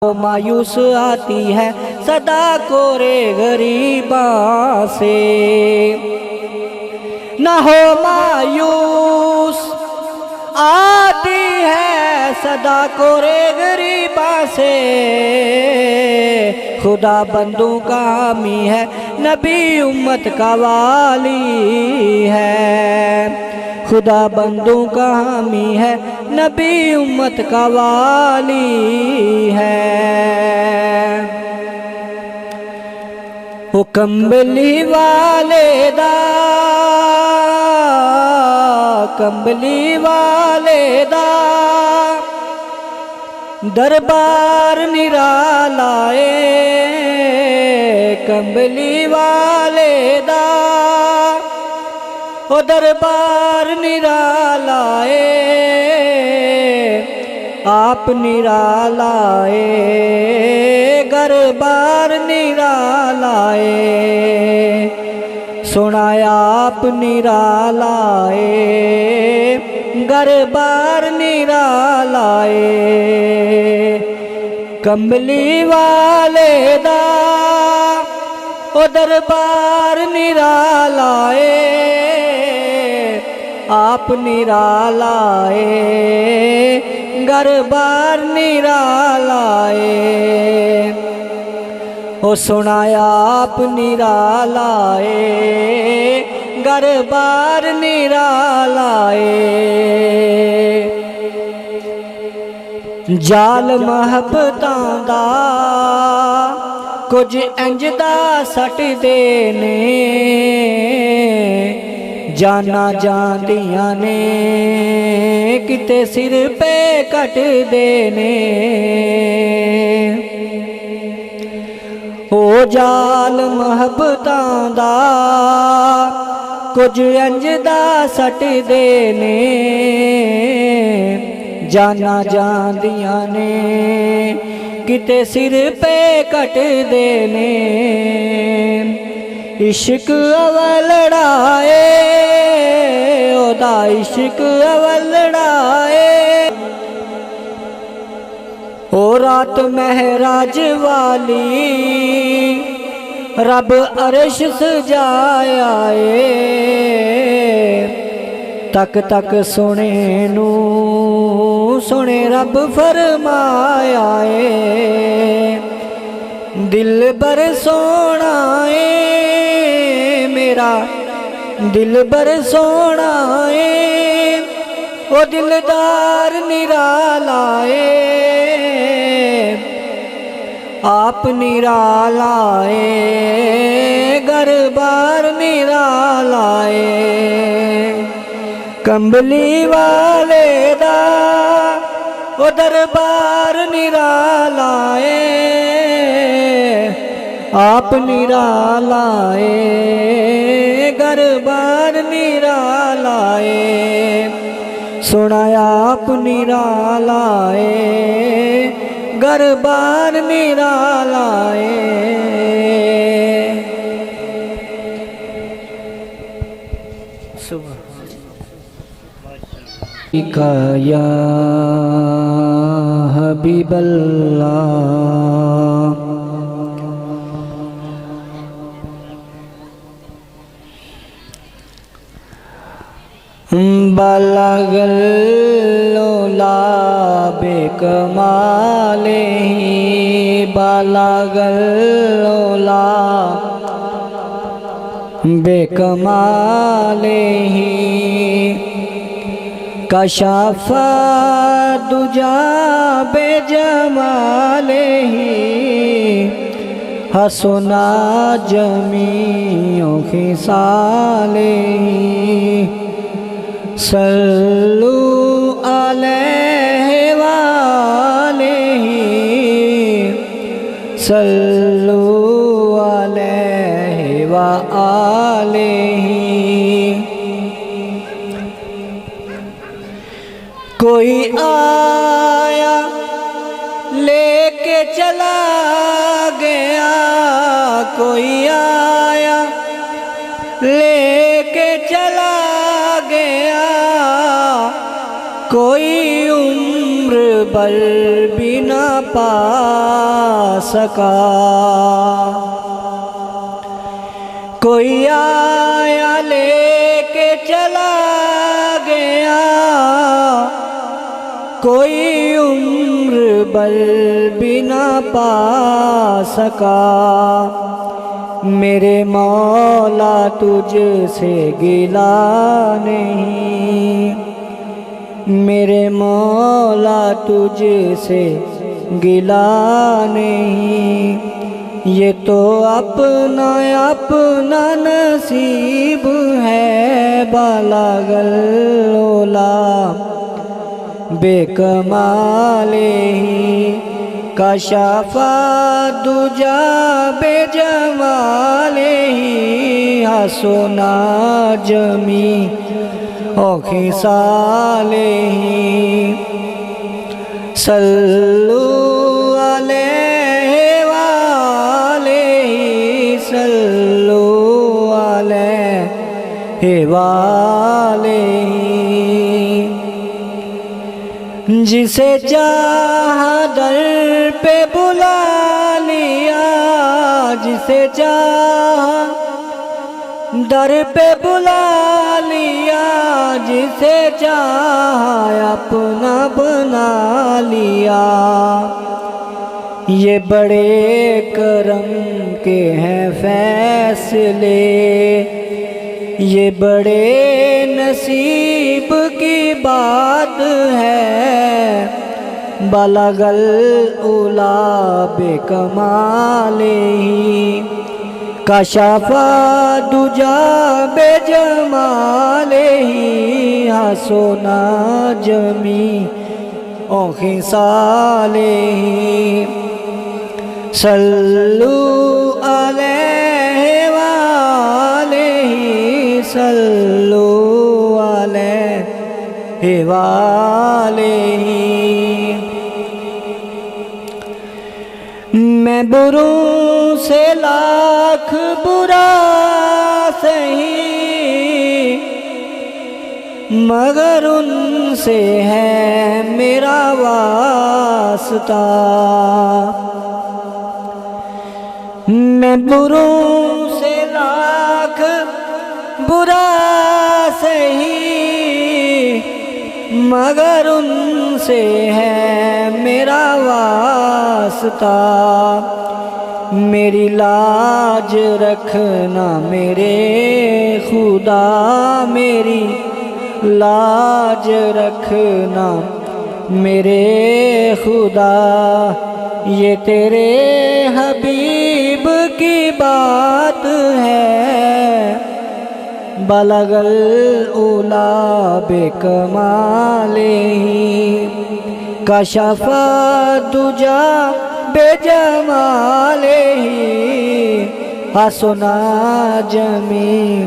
مایوس آتی ہے صدا کورے غریباں سے، نہ ہو مایوس آتی ہے صدا کورے غریباں سے، خدا بندوں کا حامی ہے نبی امت کا والی ہے، خدا بندوں کا حامی ہے نبی امت کا والی ہے۔ وہ کمبلی والے دا کمبلی والے دا دربار نرالا اے، کمبلی والے دا او دربار نرالا اے، آپ نرالا اے، گھر بار نرالا اے، سنایا آپ نرالا اے، گھر بار نرالا اے، کمبلی والے دا او دربار نرالا اے، آپ نرالا اے، گھر بار نرالا اے، او سنایا آپ نرالا اے، گھر بار نرالا اے، جال محبتاں دا کچھ انج دا سٹ دے نے، جانا جاندیاں نے کتے سر پہ کٹ دینے، او جال محبتاں دا کچھ انج دا سٹ دینے، جانا جاندیاں نے کتے سر پہ کٹ دینے، عشق اولڑا اے، او دا عشق اولڑا اے، او رات مہراج والی رب عرش سجایا اے، تک تک سنے نو سنے رب فرمایا اے، دل بر سونا اے میرا دل بر سونا اے، او دلدار نرالا اے، آپ نرالا اے، گھر بار نرالا اے، کمبلی والے دا او دربار نرالا اے، آپ نرالا اے، گھر بار نرالا اے، سنایا آپ نرالا اے، گھر بار نرالا اے، یا حبیب اللہ بلغ العلا بکمالہ، بلغ العلا بکمالہ، کشف الدجی بجمالہ، حسن جمیع خصالہ، صلو علیہ وآلہ، صلو علیہ وآلہ، کوئی آیا لے کے چلا گیا، کوئی آیا لے کے چلا گیا، کوئی عمر بھر بھی نہ پایا، سکا کوئی آیا لے کے چلا گیا کوئی عمر بھر بھی نہ پا سکا میرے مولا تجھ سے گلہ نہیں میرے مولا تجھ سے گلہ نہیں یہ تو اپنا اپنا نصیب ہے بلغ العلا بے کمالہ کشف الدجی بجمالہ حسن جمیع خصالہ صلو علیہ وآلہ صلو علیہ وآلہ جسے چاہا در پہ بلا لیا جسے چاہا در پہ بلا لیا جسے چاہا اپنا بنا لیا یہ بڑے کرم کے ہیں فیصلے یہ بڑے نصیب کی بات ہے بلغ العلا بکمالہ کشف الدجی بجمالہ حسن جمیع خصالہ صلو علیہ وآلہ صلو علیہ وآلہ میں بروں سے لاکھ برا سہی مگر ان سے ہے میرا واسطہ میں بروں سے لاکھ برا سہی مگر ان سے ہے میرا واسطہ میری لاج رکھنا میرے خدا میری لاج رکھنا میرے خدا یہ تیرے حبیب کی بات ہے بلغ العلا بکمالہ کشف الدجی بجمالہ حسن جمیع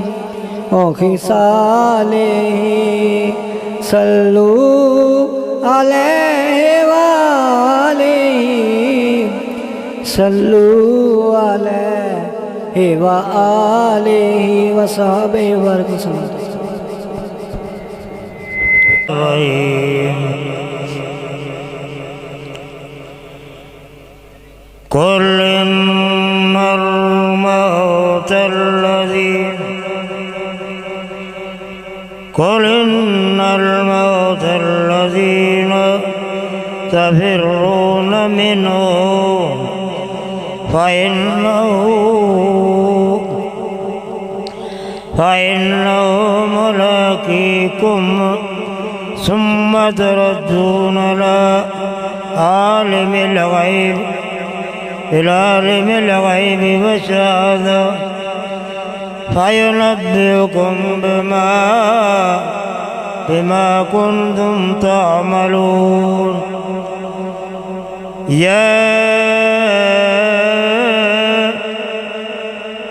خصالہ صلو علیہ وآلہ صلو علیہ وآلہ وصحبہ وسلم قل إن الموت الذين تفرون منه فإنه ملاقيكم ثم تردون إلى عالم الغيب والشهادة فينبئكم بما كنتم تعملون يا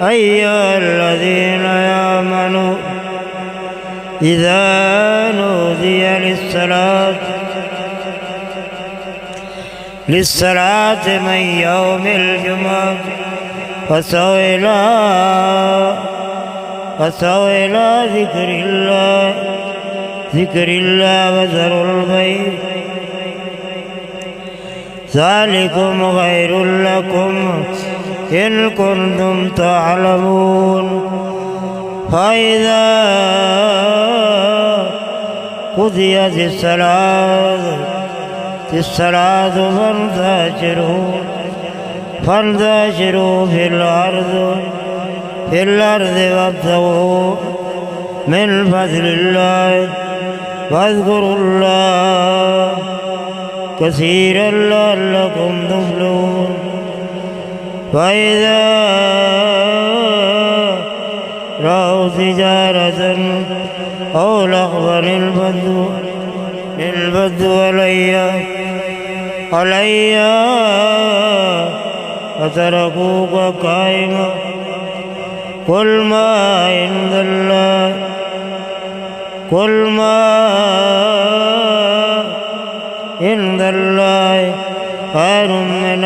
أيها الذين آمنوا إذا نودي للصلاة من يوم الجمعة فاسعوا إلى ذكر الله وذروا البيع ذلكم خير لكم إن كنتم تعلمون فإذا قضيت الصلاة فانتشروا في الأرض وابتغوا من فضل الله واذكروا الله كثيرا لعلكم تفلحون فإذا رأوا تجارة أو لهوا انفضوا عليها وتركوك قائما قل ما عند الله خير من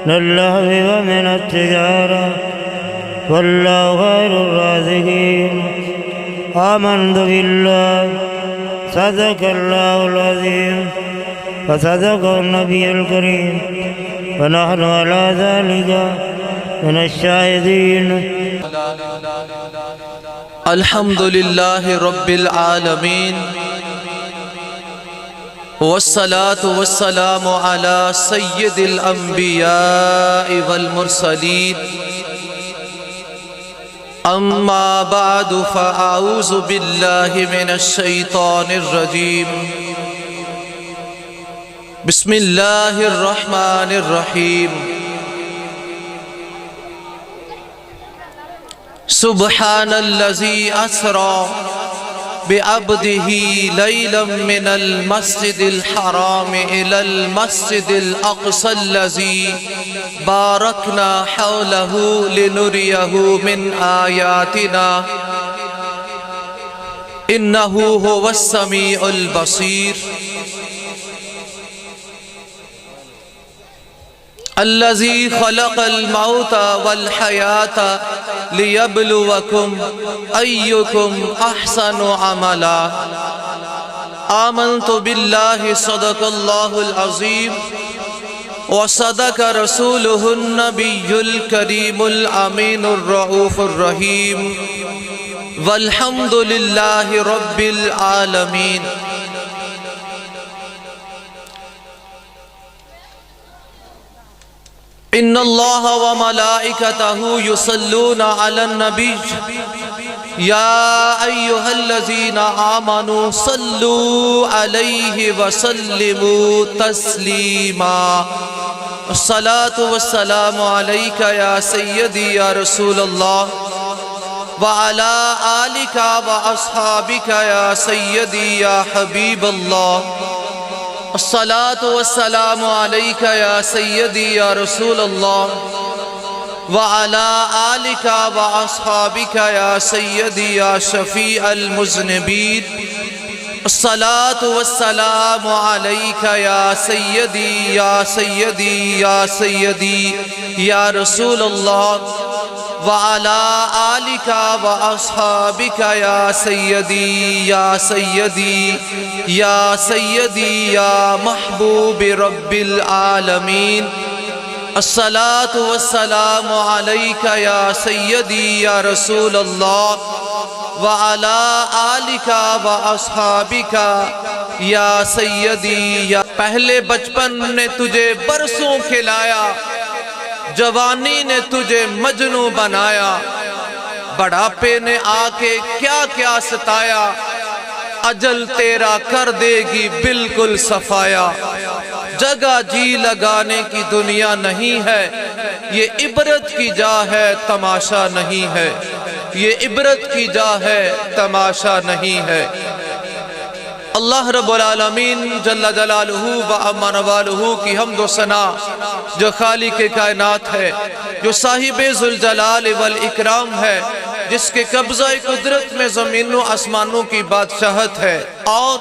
اللهو ومن التجارة والله خير الرازقين آمنت بالله صدق الله العظيم وصدق النبي الكريم ونحن على ذلك من الشاهدين. الحمد لله رب العالمين والصلاة والسلام على سيد الأنبياء والمرسلين أما بعد فأعوذ بالله من الشيطان الرجيم بسم الله الرحمن الرحيم سبحان الذي أسرى بعبده ليلا من المسجد الحرام إلى المسجد الأقصى الذي باركنا حوله لنريه من آياتنا إنه هو السميع البصير الذي خلق الموت والحياة ليبلوكم أيكم أحسن عملا آمنت بالله صدق الله العظيم وصدق رسوله النبي الكريم الأمين الرؤوف الرحيم والحمد لله رب العالمين. إن الله وملائكته يصلون على النبي يا أيها الذين آمنوا صلوا عليه وسلموا تسليما. الصلاة والسلام عليك يا سيدي يا رسول الله وعلى آلك وأصحابك يا سيدي يا حبيب الله. الصلاة والسلام عليك يا سيدي يا رسول الله وعلى آلك وأصحابك يا سيدي يا شفيع المذنبين. الصلاة والسلام عليك يا سيدي يا سيدي يا سيدي يا رسول الله وعلى آلك وأصحابك يا سيدي يا سيدي يا سيدي يا محبوب رب العالمين. الصلاة والسلام عليك يا سيدي يا رسول الله وعلى آلك وأصحابك یا سیدی یا پہلے بچپن نے تجھے برسوں کھلایا، جوانی نے تجھے مجنوں بنایا، بڑھاپے نے آ کے کیا کیا ستایا، اجل تیرا کر دے گی بالکل صفایا۔ جگہ جی لگانے کی دنیا نہیں ہے، یہ عبرت کی جا ہے تماشا نہیں ہے، یہ عبرت کی جا ہے تماشا نہیں ہے۔ اللہ رب العالمین جل جلالہ و عما نوالہ کی حمد و ثنا جو خالق کائنات ہے، جو صاحب ذوالجلال والاکرام ہے، جس کے قبضہ قدرت میں زمین و آسمانوں کی بادشاہت ہے، اور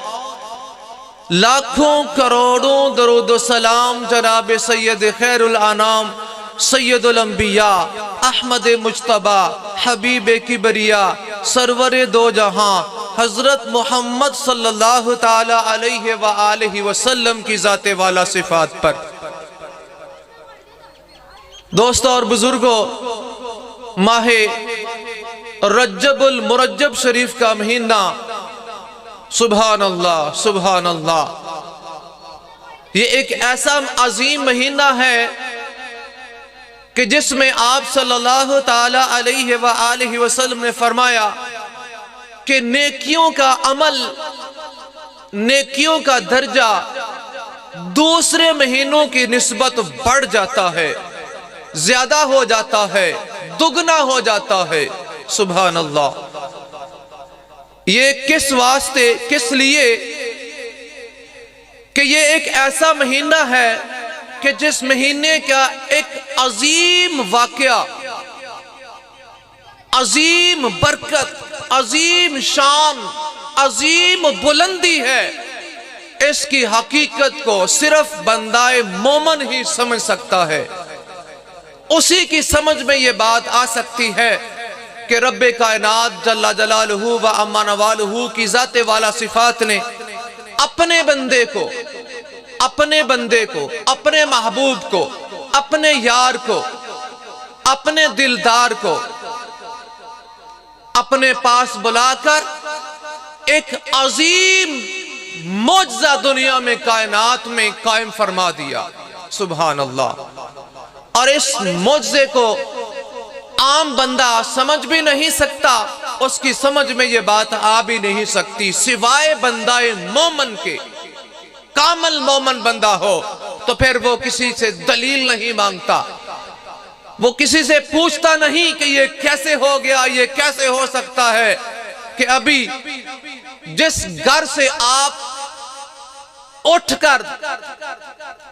لاکھوں کروڑوں درود و سلام جناب سید خیر الانام سید الانبیاء احمد مجتبی حبیب کبریا سرور دو جہاں حضرت محمد صلی اللہ تعالی علیہ وآلہ وسلم کی ذات والا صفات پر۔ دوستو اور بزرگوں، ماہ رجب المرجب شریف کا مہینہ، سبحان اللہ سبحان اللہ، یہ ایک ایسا عظیم مہینہ ہے کہ جس میں آپ صلی اللہ تعالی علیہ وآلہ وسلم نے فرمایا کہ نیکیوں کا عمل، نیکیوں کا درجہ دوسرے مہینوں کی نسبت بڑھ جاتا ہے، زیادہ ہو جاتا ہے، دگنا ہو جاتا ہے، سبحان اللہ۔ یہ کس واسطے، کس لیے کہ یہ ایک ایسا مہینہ ہے کہ جس مہینے کا ایک عظیم واقعہ، عظیم برکت، عظیم شان، عظیم بلندی ہے۔ اس کی حقیقت کو صرف بندہ مومن ہی سمجھ سکتا ہے۔ اسی کی سمجھ میں یہ بات آ سکتی ہے کہ رب کائنات جل جلالہ و عم نوالہ کی ذات والا صفات نے اپنے بندے کو، اپنے محبوب کو، اپنے یار کو، اپنے دلدار کو اپنے پاس بلا کر ایک عظیم معجزہ دنیا میں، کائنات میں قائم فرما دیا، سبحان اللہ۔ اور اس معجزے کو عام بندہ سمجھ بھی نہیں سکتا، اس کی سمجھ میں یہ بات آ بھی نہیں سکتی سوائے بندہ مومن کے۔ کامل مومن بندہ ہو تو پھر وہ کسی سے دلیل نہیں مانگتا، وہ کسی سے پوچھتا نہیں کہ یہ کیسے ہو گیا، یہ کیسے ہو سکتا ہے کہ ابھی جس گھر سے آپ اٹھ کر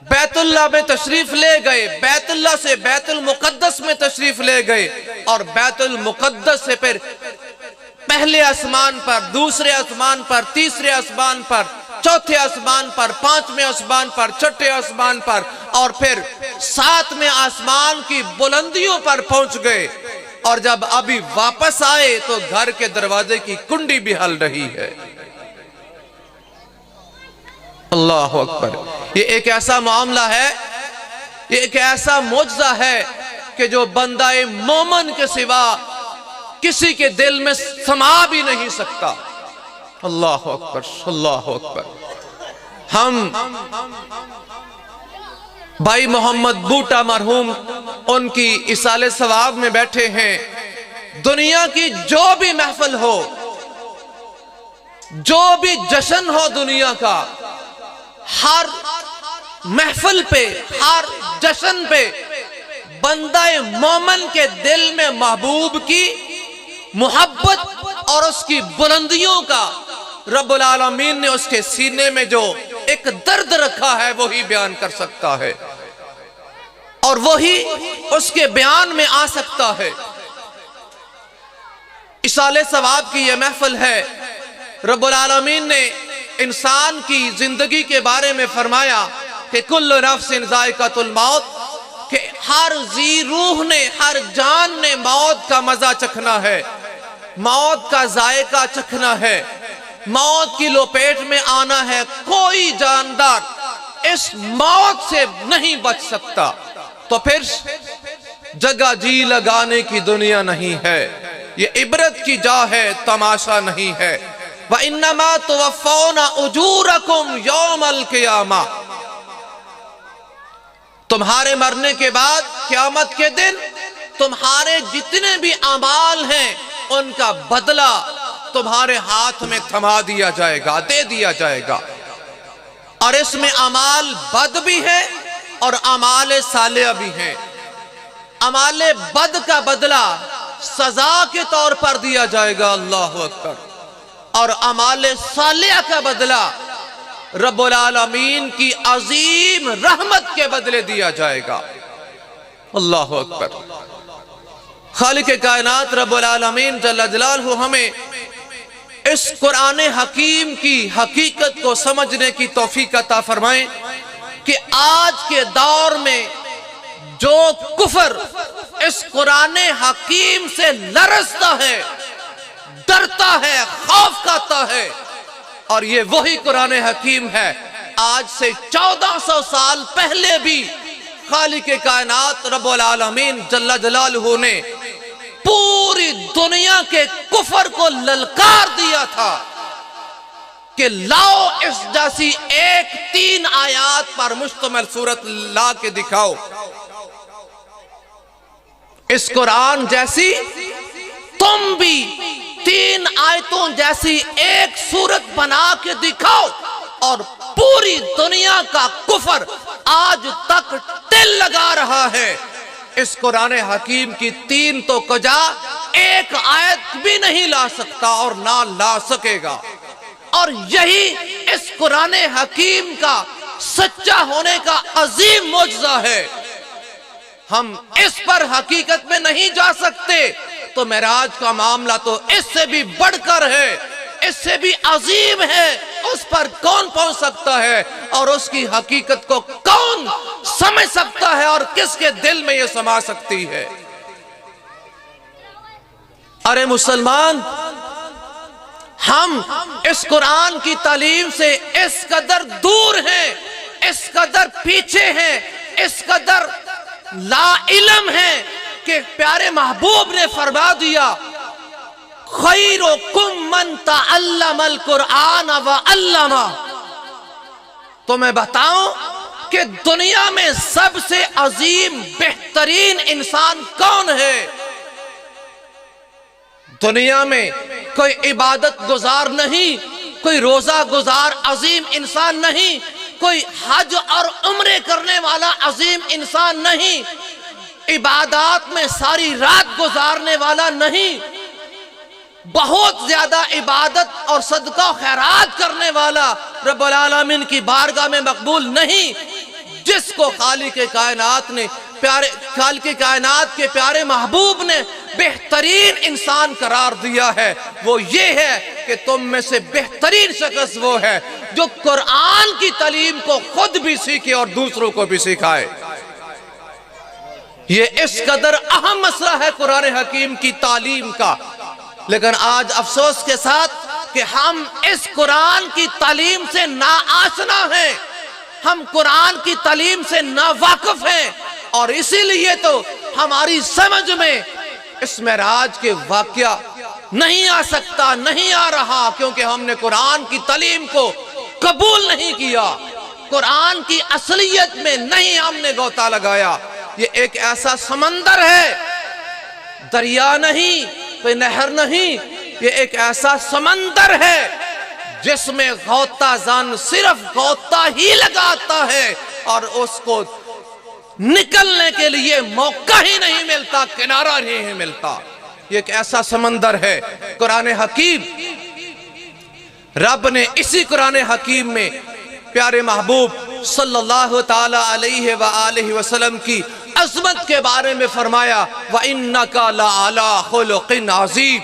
بیت اللہ میں تشریف لے گئے، بیت اللہ سے بیت المقدس میں تشریف لے گئے، اور بیت المقدس سے پھر پہلے آسمان پر، دوسرے آسمان پر، تیسرے آسمان پر، چوتھے آسمان پر، پانچویں آسمان پر، چھٹے آسمان پر، اور پھر ساتویں آسمان کی بلندیوں پر پہنچ گئے، اور جب ابھی واپس آئے تو گھر کے دروازے کی کنڈی بھی ہل رہی ہے۔ اللہ اکبر۔ یہ ایک ایسا معاملہ ہے، یہ ایک ایسا معجزہ ہے کہ جو بندہ مومن کے سوا کسی کے دل میں سما بھی نہیں سکتا۔ اللہ اکبر اللہ اکبر۔ ہم بھائی محمد بوٹا مرحوم ان کی اصالِ ثواب میں بیٹھے ہیں۔ دنیا کی جو بھی محفل ہو، جو بھی جشن ہو دنیا کا، ہر محفل پہ، ہر جشن پہ بندہ مومن کے دل میں محبوب کی محبت اور اس کی بلندیوں کا رب العالمین نے اس کے سینے میں جو ایک درد رکھا ہے وہی بیان کر سکتا ہے، اور وہی اس کے بیان میں آ سکتا ہے۔ اصالِ ثواب کی یہ محفل ہے۔ رب العالمین نے انسان کی زندگی کے بارے میں فرمایا کہ کل نفس ذائقۃ الموت، کہ ہر ذی روح نے، ہر جان نے موت کا مزہ چکھنا ہے، موت کا ذائقہ چکھنا ہے، موت کی لپیٹ میں آنا ہے۔ کوئی جاندار اس موت سے نہیں بچ سکتا۔ تو پھر جگہ جی لگانے کی دنیا نہیں ہے، یہ عبرت کی جا ہے، تماشا نہیں ہے۔ وَإِنَّمَا تُوَفَّوْنَ أُجُورَكُمْ يَوْمَ الْقِيَامَةِ، تمہارے مرنے کے بعد قیامت کے دن تمہارے جتنے بھی اعمال ہیں ان کا بدلہ تمہارے ہاتھ میں تھما دیا جائے گا، دے دیا جائے گا۔ اور اس میں اعمال بد بھی ہیں اور اعمال صالحہ بھی ہیں۔ اعمال بد کا بدلہ سزا کے طور پر دیا جائے گا، اللہ اکبر، اور اعمال صالحہ کا بدلہ رب العالمین کی عظیم رحمت کے بدلے دیا جائے گا، اللہ اکبر۔ خالق کائنات رب العالمین جل جلالہ ہمیں اس قرآن حکیم کی حقیقت کو سمجھنے کی توفیق عطا فرمائیں کہ آج کے دور میں جو کفر اس قرآن حکیم سے لرزتا ہے، ڈرتا ہے، خوف کھاتا ہے، اور یہ وہی قرآن حکیم ہے۔ آج سے 1400 سال پہلے بھی خالق کائنات رب العالمین جل جلالہ نے پوری دنیا کے کفر کو للکار دیا تھا کہ لاؤ اس جیسی ایک 3 آیات پر مشتمل سورت لا کے دکھاؤ، اس قرآن جیسی تم بھی 3 آیتوں جیسی ایک سورت بنا کے دکھاؤ، اور پوری دنیا کا کفر آج تک ٹل لگا رہا ہے۔ اس قرآن حکیم کی 3 تو کجا ایک آیت بھی نہیں لا سکتا اور نہ لا سکے گا، اور یہی اس قرآن حکیم کا سچا ہونے کا عظیم معجزہ ہے۔ ہم اس پر حقیقت میں نہیں جا سکتے تو معراج کا معاملہ تو اس سے بھی بڑھ کر ہے، اس سے بھی عظیم ہے۔ اس پر کون پہنچ سکتا ہے اور اس کی حقیقت کو کون سمجھ سکتا ہے اور کس کے دل میں یہ سما سکتی ہے؟ ارے مسلمان، ہم اس قرآن کی تعلیم سے اس قدر دور ہیں، اس قدر پیچھے ہیں، اس قدر لا علم ہے کہ پیارے محبوب نے فرما دیا خیرکم من تعلم القرآن وعلمہ۔ تو میں بتاؤں کہ دنیا میں سب سے عظیم بہترین انسان کون ہے؟ دنیا میں کوئی عبادت گزار نہیں، کوئی روزہ گزار عظیم انسان نہیں، کوئی حج اور عمرے کرنے والا عظیم انسان نہیں، عبادات میں ساری رات گزارنے والا نہیں، بہت زیادہ عبادت اور صدقہ و خیرات کرنے والا رب العالمین کی بارگاہ میں مقبول نہیں۔ جس کو خالق کائنات نے خالق کائنات کے پیارے محبوب نے بہترین انسان قرار دیا ہے، وہ یہ ہے کہ تم میں سے بہترین شخص وہ ہے جو قرآن کی تعلیم کو خود بھی سیکھے اور دوسروں کو بھی سکھائے۔ یہ اس قدر اہم مسئلہ ہے قرآن حکیم کی تعلیم کا، لیکن آج افسوس کے ساتھ کہ ہم اس قرآن کی تعلیم سے ناآشنا ہیں، ہم قرآن کی تعلیم سے ناواقف ہیں، اور اسی لیے تو ہماری سمجھ میں اس معراج کے واقعہ نہیں آ سکتا، نہیں آ رہا، کیونکہ ہم نے قرآن کی تعلیم کو قبول نہیں کیا، قرآن کی اصلیت میں نہیں ہم نے غوطہ لگایا۔ یہ ایک ایسا سمندر ہے، دریا نہیں، کوئی نہر نہیں، یہ ایک ایسا سمندر ہے جس میں غوطہ زن صرف غوطہ ہی لگاتا ہے اور اس کو نکلنے کے لیے موقع ہی نہیں ملتا، کنارہ نہیں ملتا۔ یہ ایک ایسا سمندر ہے قرآن حکیم۔ رب نے اسی قرآن حکیم میں پیارے محبوب صلی اللہ تعالی علیہ وآلہ وسلم کی عظمت کے بارے میں فرمایا وَإِنَّكَ لَعَلَىٰ خُلُقٍ عَظِيمٍ،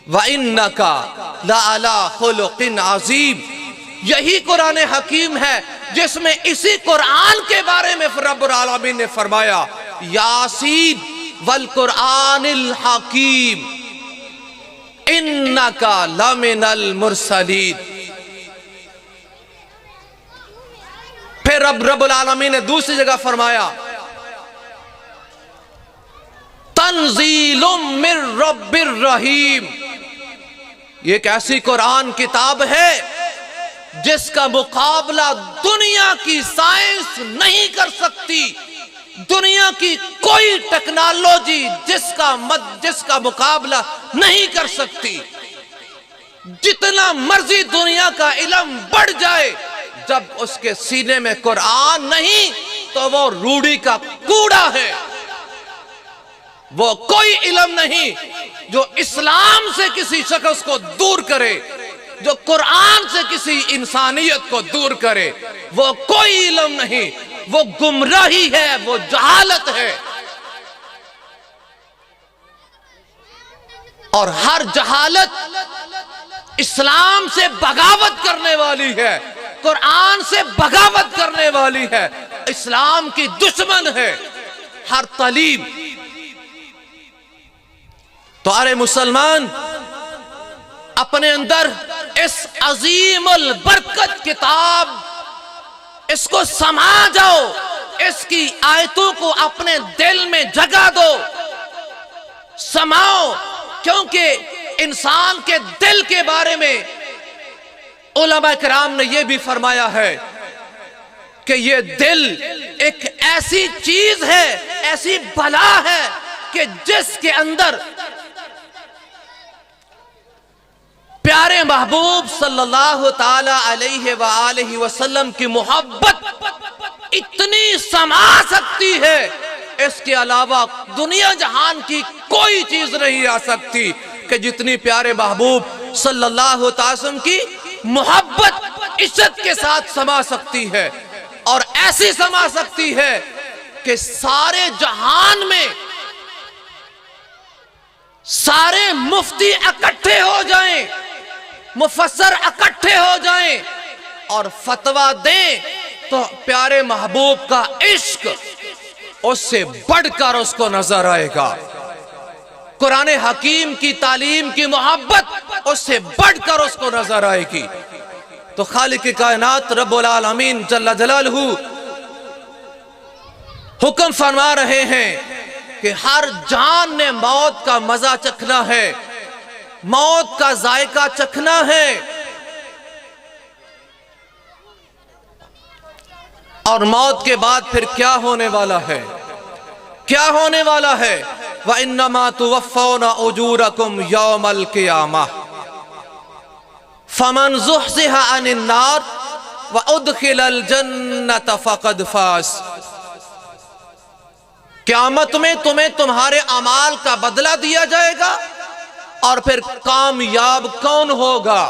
وَإِنَّكَ لَعَلَىٰ خُلُقٍ عَظِيمٍ۔ یہی قرآن حکیم ہے جس میں اسی قرآن کے بارے میں رب العالمین نے فرمایا یاسین والقرآن الحکیم اِنَّكَ لَمِنَ الْمُرْسَلِينَ۔ پھر رب العالمین نے دوسری جگہ فرمایا تنزیل من رب الرحیم۔ یہ ایک ایسی قرآن کتاب ہے جس کا مقابلہ دنیا کی سائنس نہیں کر سکتی، دنیا کی کوئی ٹیکنالوجی جس کا مقابلہ نہیں کر سکتی۔ جتنا مرضی دنیا کا علم بڑھ جائے، جب اس کے سینے میں قرآن نہیں تو وہ روڑی کا کوڑا ہے، وہ کوئی علم نہیں جو اسلام سے کسی شخص کو دور کرے، جو قرآن سے کسی انسانیت کو دور کرے، وہ کوئی علم نہیں، وہ گمراہی ہے، وہ جہالت ہے۔ اور ہر جہالت اسلام سے بغاوت کرنے والی ہے، قرآن سے بغاوت کرنے والی ہے، اسلام کی دشمن ہے۔ ہر تعلیم تو ارے مسلمان، اپنے اندر اس عظیم البرکت کتاب اس کو سما جاؤ، اس کی آیتوں کو اپنے دل میں جگہ دو، سماؤ، کیونکہ انسان کے دل کے بارے میں علماء کرام نے یہ بھی فرمایا ہے کہ یہ دل ایک ایسی چیز ہے، ایسی بلا ہے کہ جس کے اندر پیارے محبوب صلی اللہ تعالی علیہ وآلہ وسلم کی محبت اتنی سما سکتی ہے، اس کے علاوہ دنیا جہان کی کوئی چیز نہیں آ سکتی کہ جتنی پیارے محبوب صلی اللہ تعالی وسلم کی محبت عزت کے ساتھ سما سکتی ہے، اور ایسی سما سکتی ہے کہ سارے جہان میں سارے مفتی اکٹھے ہو جائیں، مفسر اکٹھے ہو جائیں اور فتویٰ دیں تو پیارے محبوب کا عشق اس سے بڑھ کر اس کو نظر آئے گا، قرآن حکیم کی تعلیم کی محبت اس سے بڑھ کر اس کو نظر آئے گی۔ تو خالق کائنات رب العالمین جل جلالہ حکم فرما رہے ہیں کہ ہر جان نے موت کا مزہ چکھنا ہے، موت کا ذائقہ چکھنا ہے، اور موت کے بعد پھر کیا ہونے والا ہے؟ کیا ہونے والا ہے؟ وَإِنَّمَا تُوَفَّوْنَ أُجُورَكُمْ يَوْمَ الْقِيَامَةِ فَمَنْ زُحْزِحَ عَنِ النَّارِ وَأُدْخِلَ الْجَنَّةَ فَقَدْ فَازَ۔ قیامت میں تمہیں تمہارے اعمال کا بدلہ دیا جائے گا، اور پھر کامیاب کون ہوگا؟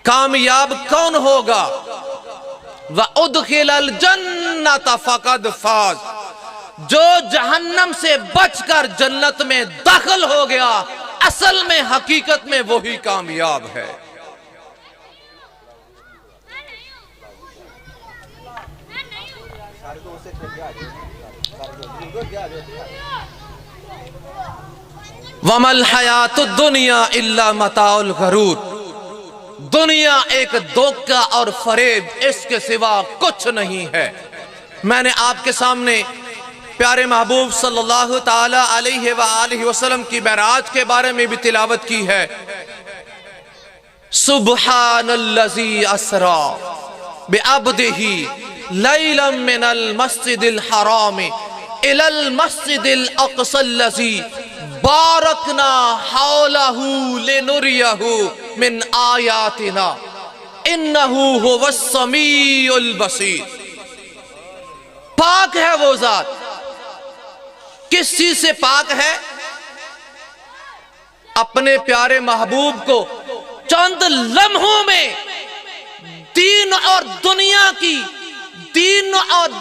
کامیاب کون ہوگا؟ وَأُدْخِلَ الْجَنَّةَ فَقَدْ فَازَ۔ جو جہنم سے بچ کر جنت میں داخل ہو گیا، اصل میں حقیقت میں وہی کامیاب ہے۔ وَمَا الْحَيَاةُ الدُّنْيَا إِلَّا مَتَاعُ الْغَرُورِ۔ دنیا ایک دھوکہ اور فریب، اس کے سوا کچھ نہیں ہے۔ میں نے آپ کے سامنے پیارے محبوب صلی اللہ تعالی علیہ وآلہ وسلم کی معراج کے بارے میں بھی تلاوت کی ہے۔ سبحان الذی اسریٰ بعبدہ لیلا من المسجد الحرام الی المسجد الاقصی الذی بارکنا حولہ لنریہ من آیاتنا انہ هو السمیع البصیر۔ پاک ہے وہ ذات، کس چیز سے پاک ہے؟ اپنے پیارے محبوب کو چند لمحوں میں دین اور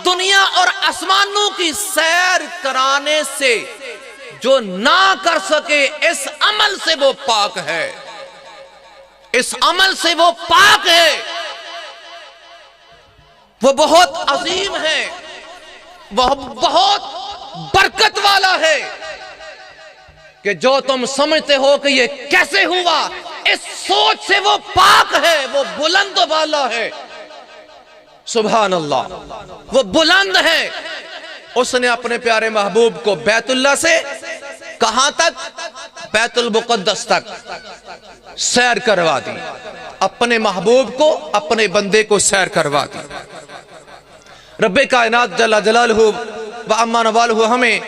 دنیا اور آسمانوں کی سیر کرانے سے جو نہ کر سکے، اس عمل سے وہ پاک ہے، اس عمل سے وہ پاک ہے، وہ بہت عظیم ہے، وہ بہت برکت والا ہے کہ جو تم سمجھتے ہو کہ یہ کیسے ہوا، اس سوچ سے وہ پاک ہے، وہ بلند والا ہے۔ سبحان اللہ، وہ بلند ہے۔ اس نے اپنے پیارے محبوب کو بیت اللہ سے کہاں تک؟ بیت المقدس تک سیر کروا دی، اپنے محبوب کو، اپنے بندے کو سیر کروا دی۔ رب کائنات جل جلالہ وعما نوالہ ہمیں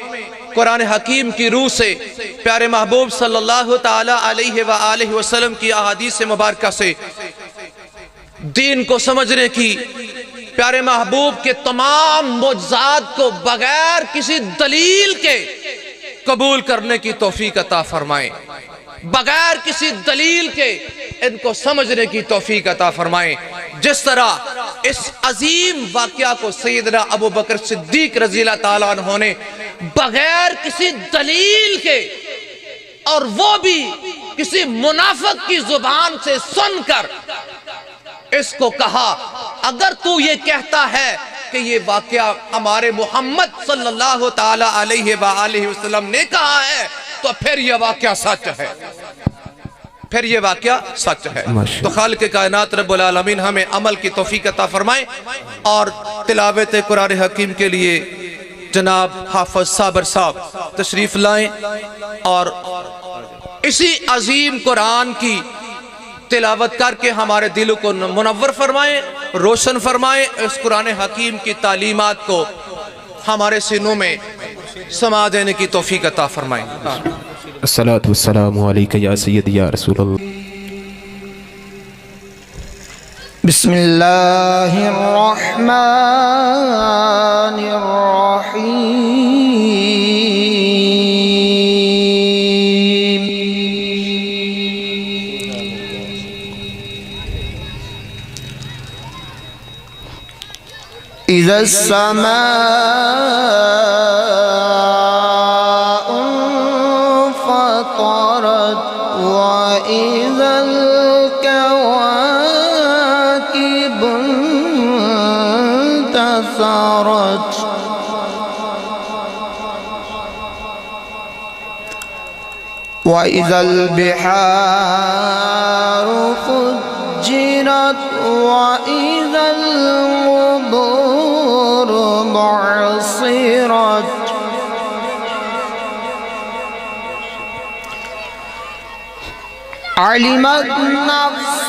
قرآن حکیم کی روح سے پیارے محبوب صلی اللہ تعالی علیہ وآلہ وسلم کی احادیث مبارکہ سے دین کو سمجھنے کی، پیارے محبوب کے تمام معجزات کو بغیر کسی دلیل کے قبول کرنے کی توفیق عطا فرمائیں، بغیر کسی دلیل کے ان کو سمجھنے کی توفیق عطا فرمائیں۔ جس طرح اس عظیم واقعہ کو سیدنا ابو بکر صدیق رضی اللہ تعالیٰ عنہ نے بغیر کسی دلیل کے، اور وہ بھی کسی منافق کی زبان سے سن کر، اس کو کہا اگر تو یہ کہتا ہے کہ یہ واقعہ ہمارے محمد صلی اللہ تعالی علیہ وآلہ وسلم نے کہا ہے تو پھر یہ واقعہ سچ ہے، پھر یہ واقعہ سچ ہے۔ تو خالق کائنات رب العالمین ہمیں عمل کی توفیق عطا فرمائے، اور تلاوت قرآن حکیم کے لیے جناب حافظ صابر صاحب تشریف لائیں، اور اسی عظیم قرآن کی تلاوت کر کے ہمارے دلوں کو منور فرمائیں، روشن فرمائیں، اس قرآن حکیم کی تعلیمات کو ہمارے سینوں میں سما دینے کی توفیق عطا فرمائیں۔ الصلاة والسلام علیکہ یا سیدی یا رسول اللہ۔ بسم اللہ الرحمن الرحیم، اذا السماء انفطرت واذا الكواكب انتثرت وإذا البحار فجرت وإذا القبور بعصرت علمت نفس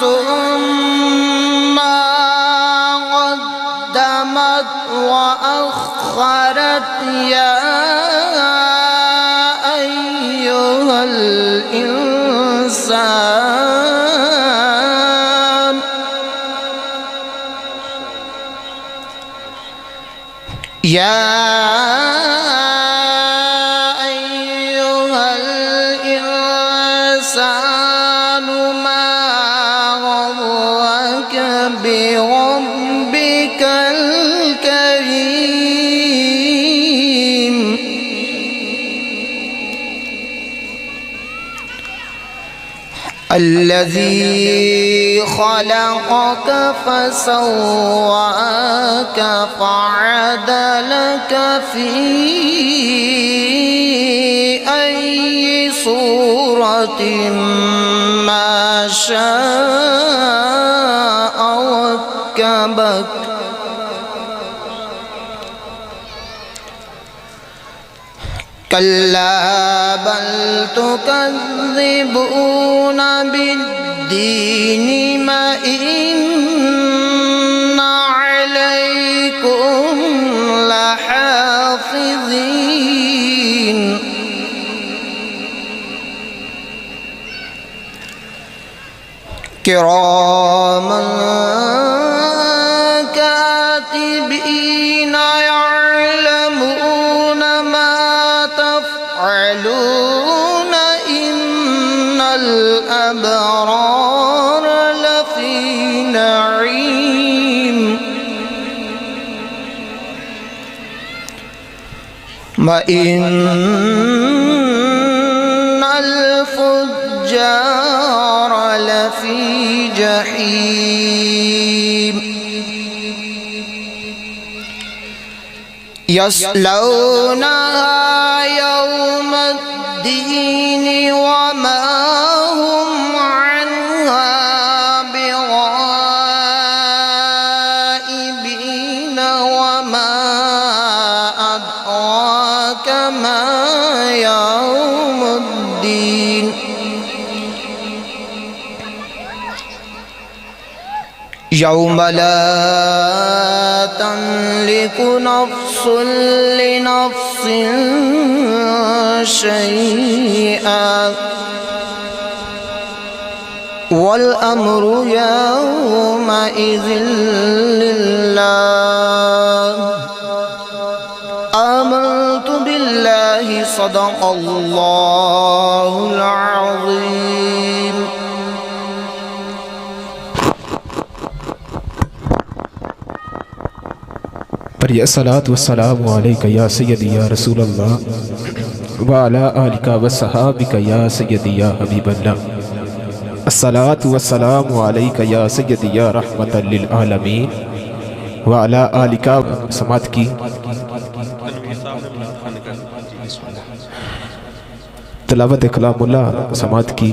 ما قدمت وأخرت يا أيها الإنسان يا أيها الإنسان ما غرك بربك الكريم الذي خلقك فسواك فعدلك في أي صورة ما شاء ركبك كلا بل تكذبون بالدين ما إن عليكم لحافظين كراما كاتبين يعلمون ما تفعلون إن الأبرار لفي نعيم وإن الفجار لفي جحيم يصلونها يوم الدين وما هم عنها بغائبين وما أدراك ما يوم الدين يوم لا تملك نفس لنفس شيئا والأمر يومئذ لله آمنت بالله صدق الله العظيم پر یہ الصلاة والسلام علیکہ یا سیدی یا رسول اللہ وعلا آلکہ وصحابکہ یا سیدی یا حبیب اللہ الصلاة والسلام علیکہ یا سیدی یا رحمت للعالمین وعلا آلکہ سماعت کی تلاوت کلام اللہ سماعت کی،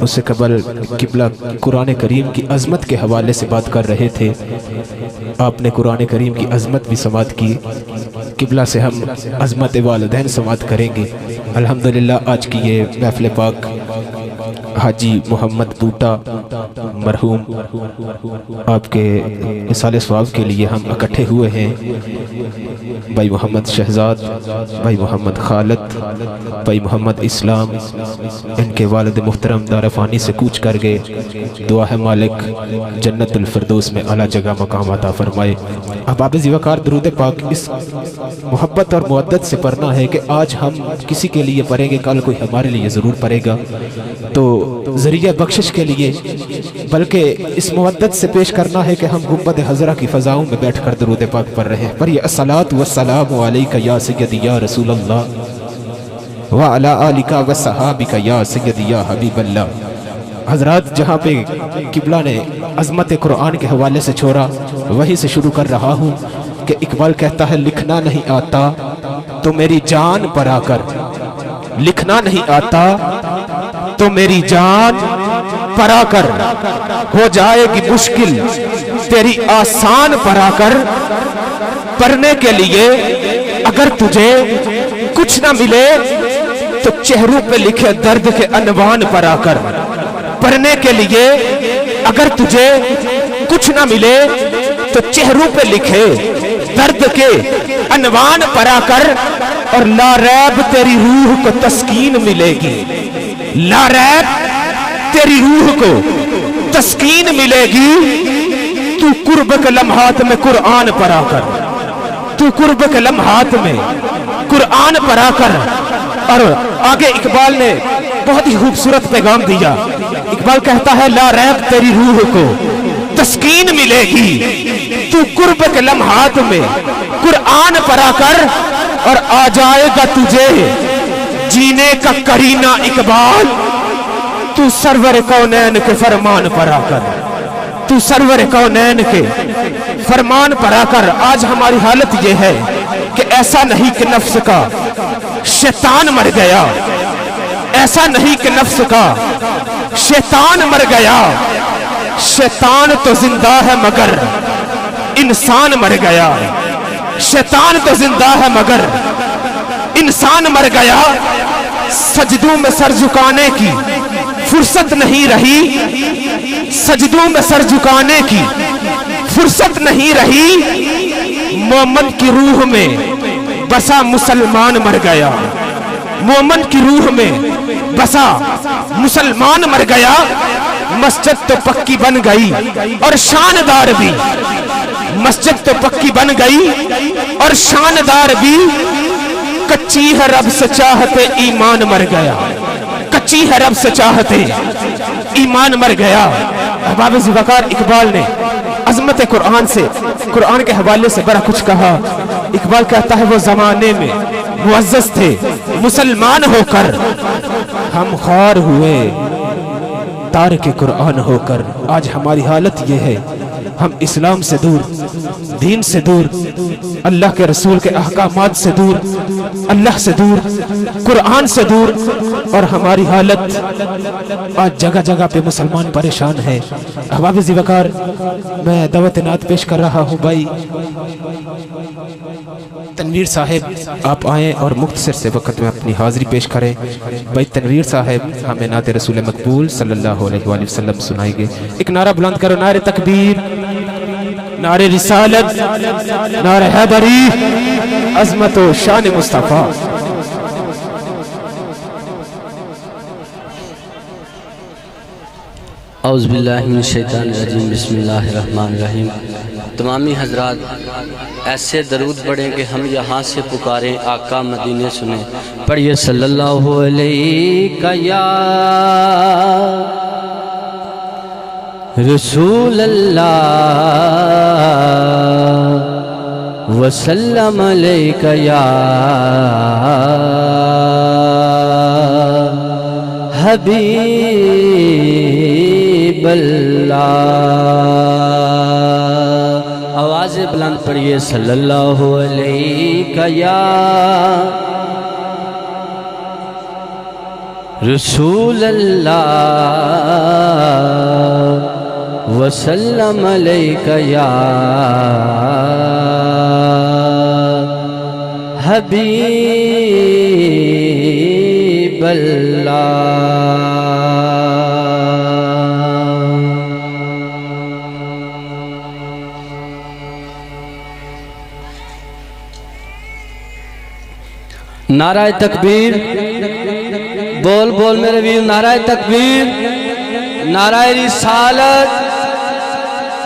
اس سے قبل قبلہ قرآن کریم کی عظمت کے حوالے سے بات کر رہے تھے، آپ نے قرآن کریم کی عظمت بھی سماعت کی، قبلہ سے ہم عظمت والدین سماعت کریں گے۔ الحمدللہ آج کی یہ محفل پاک حاجی محمد بوٹا مرحوم آپ کے اصال ثواب کے لیے ہم اکٹھے ہوئے ہیں۔ بھائی محمد شہزاد، بھائی محمد خالد، بھائی محمد اسلام، ان کے والد محترم دار فانی سے کوچ کر گئے، دعا ہے مالک جنت الفردوس میں اعلیٰ جگہ مقام عطا فرمائے۔ احباب ذی وقار درود پاک اس محبت اور مودت سے پڑھنا ہے کہ آج ہم کسی کے لیے پڑھیں گے، کل کوئی ہمارے لیے ضرور پڑھے گا، تو ذریعہ بخشش کے لیے بلکہ اس مودت سے پیش کرنا ہے کہ ہم گنبد حضرہ کی فضاؤں میں بیٹھ کر درود پاک پڑھ رہے ہیں۔ پڑھیے الصلاۃ والسلام علیک یا سیدی یا رسول اللہ وعلی آلک وصحابک یا سیدی یا حبیب اللہ۔ حضرات، جہاں پہ قبلہ نے عظمت قرآن کے حوالے سے چھوڑا وہیں سے شروع کر رہا ہوں کہ اقبال کہتا ہے لکھنا نہیں آتا تو میری جان پر آ کر، لکھنا نہیں آتا تو میری جان پر آ کر، ہو جائے گی مشکل تیری آسان پر آ کر، پڑھنے کے لیے اگر تجھے کچھ نہ ملے تو چہروں پہ لکھے درد کے عنوان پر آ کر، پڑھنے کے لیے اگر تجھے کچھ نہ ملے تو چہروں پہ لکھے درد کے عنوان پر آ کر، اور لا ریب تیری روح کو تسکین ملے گی، لا ریب تیری روح کو تسکین ملے گی، تو قرب کے لمحات میں قرآن پر آ کر، تو قرب کے لمحات میں قرآن پر آ کر۔ اور آگے اقبال نے بہت ہی خوبصورت پیغام دیا، اقبال کہتا ہے لا ریب تیری روح کو تسکین ملے گی، تو قرب کے لمحات میں قرآن پر آ کر، اور آ جائے گا تجھے جینے کا کرینہ اقبال، تو سرور کونین کے فرمان پر آ کر، تو سرور کونین کے فرمان پر آ کر۔ آج ہماری حالت یہ ہے کہ ایسا نہیں کہ نفس کا شیطان مر گیا، ایسا نہیں کہ نفس کا شیطان مر گیا، شیطان تو زندہ ہے مگر انسان مر گیا، شیطان تو زندہ ہے مگر انسان مر گیا۔ سجدوں میں سر جھکانے کی فرصت نہیں رہی، سجدوں میں سر جھکانے کی فرصت نہیں رہی، مومن کی روح میں بسا مسلمان مر گیا، مومن کی روح میں بسا مسلمان مر گیا۔ مسجد تو پکی بن گئی اور شاندار بھی، مسجد تو پکی بن گئی اور شاندار بھی، کچی ہے رب سے چاہتے ایمان مر گیا، کچی ہے رب سے چاہتے ایمان مر گیا۔ احباب ذی وقار اقبال نے عظمت قرآن سے، قرآن کے حوالے سے بڑا کچھ کہا۔ اقبال کہتا ہے وہ زمانے میں معزز تھے مسلمان ہو کر، ہم خوار ہوئے تارک قرآن ہو کر۔ آج ہماری حالت یہ ہے، ہم اسلام سے دور، دین سے دور، اللہ کے رسول کے احکامات سے دور، اللہ سے دور، قرآن سے دور، اور ہماری حالت آج جگہ جگہ پہ مسلمان پریشان ہے۔ احباب ذی وقار، میں دعوت نعت پیش کر رہا ہوں۔ بھائی تنویر صاحب آپ آئیں اور مختصر سے وقت میں اپنی حاضری پیش کریں۔ بھائی تنویر صاحب ہمیں نعت رسول مقبول صلی اللہ علیہ وآلہ وسلم سنائیں گے۔ ایک نعرہ بلند کرو، نعرہ تکبیر، نعرہ رسالت، نعرہ حیدری، عظمت و شان مصطفیٰ۔ اعوذ باللہ من الشیطان الرجیم، بسم اللہ الرحمن الرحیم۔ تمامی حضرات ایسے درود پڑھیں کہ ہم یہاں سے پکاریں، آقا مدینے سنیں۔ پڑھیے صلی اللہ علیہ یا رسول اللہ وسلم علیک یا حبیب اللہ۔ آواز بلند پڑھیے صلی اللہ علیہ یا رسول اللہ وسلم علیک یا حبیب اللہ. نعرہ تکبیر، بول بول میرے ویر، نعرہ تکبیر، نعرہ رسالت،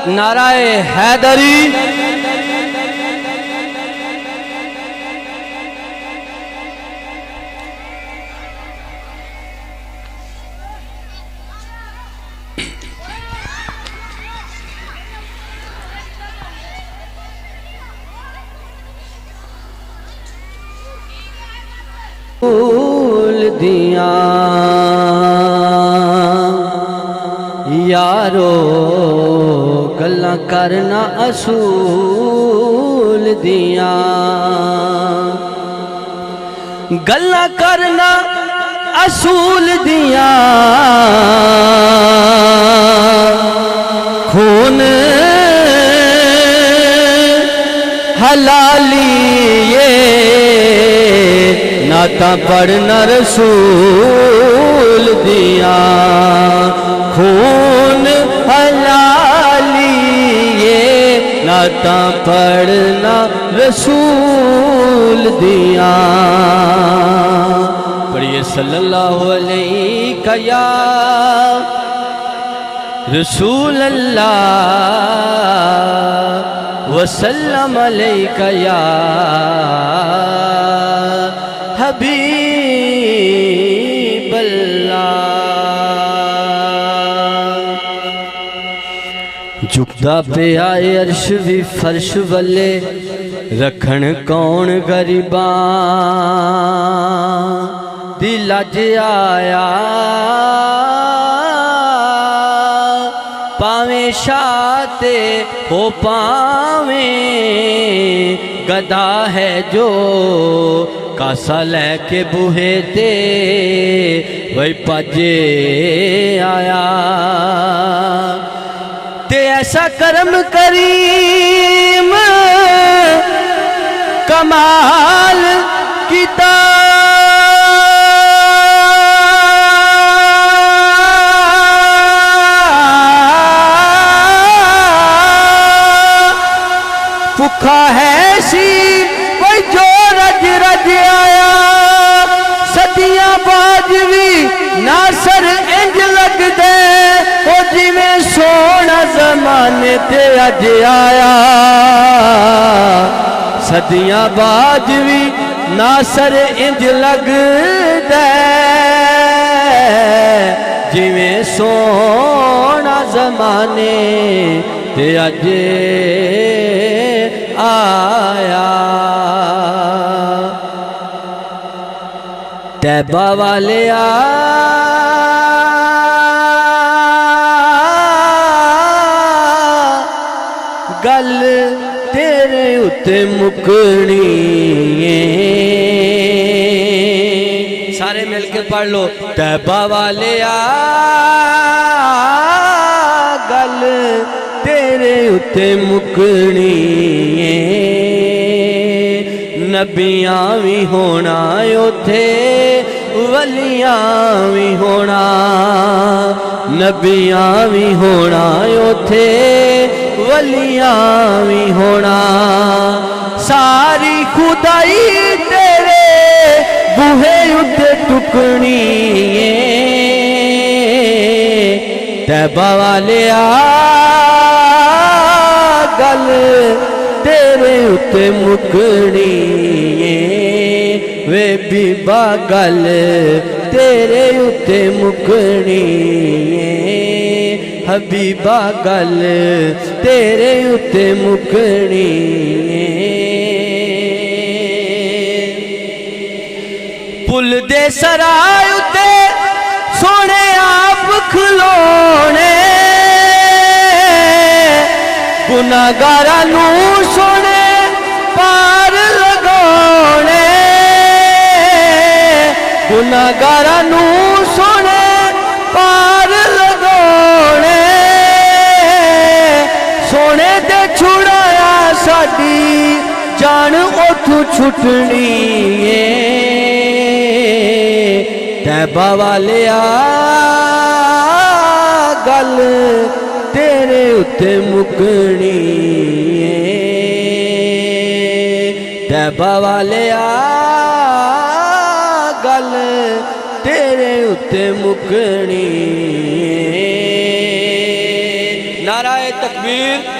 نعرہ حیدری. دیاں یارو گلاں کرنا اصول دیاں، گلاں کرنا اصول دیاں، خون حلالی نعتاں پڑھنا رسول دیاں، خون حلالی نعتاں پڑھنا رسول دیاں. پڑھیے صلی اللہ علیہ یا رسول اللہ وسلم علیک یا حبیب اللہ. جھکتا پہ آئے عرش بھی فرش والے، رکھن کون غریباں دل اج آیا، پاویں شاتے ہو پاویں گدا ہے جو کاسا لے کے بوہے تے وہی پجے آیا. تے ایسا کرم کریم کمال کیتا، بھکھا ہے سی کوئی جو رج رج آیا، صدیاں بعد بھی ناصر انج لگ دے او جی میں سونا زمانے تے اج آیا. صدیاں بعد بھی ناصر انج لگ دے جی میں سونا زمانے تے اج آیا. طیبہ والے گل تیرے اتے مکنی، سارے مل کے پڑھ لو. طیبہ والے گل تیرے اتے مکنی، نبیاں بھی ہونا اوتھے ولیاں بھی ہونا، نبیاں بھی ہونا اوتھے ولیاں بھی ہونا. ساری خدائی تیرے بوہے اتے ٹکڑی، طیبہ والے گل تیرے اتے مکنی، وے بیبا گل تیرے اتے مکنی، حبیبہ گل تیرے اتے مکنی. پل دے سرائے اتے سونے آپ کھلونے، گناہگاراں نوں سونے پار لگاونے، گناہگاراں نوں ਸਾਡੀ ਜਾਨ ਉਥੋਂ ਛੁੱਟਣੀ ਏ ਤੈਬਾ ਵਾਲਿਆ ਗੱਲ ਤੇਰੇ ਉੱਤੇ ਮੁੱਕਣੀ ਏ ਤੈਬਾ ਵਾਲਿਆ ਗੱਲ ਤੇਰੇ ਉੱਤੇ ਮੁੱਕਣੀ ਨਾਰਾਏ ਤਕਬੀਰ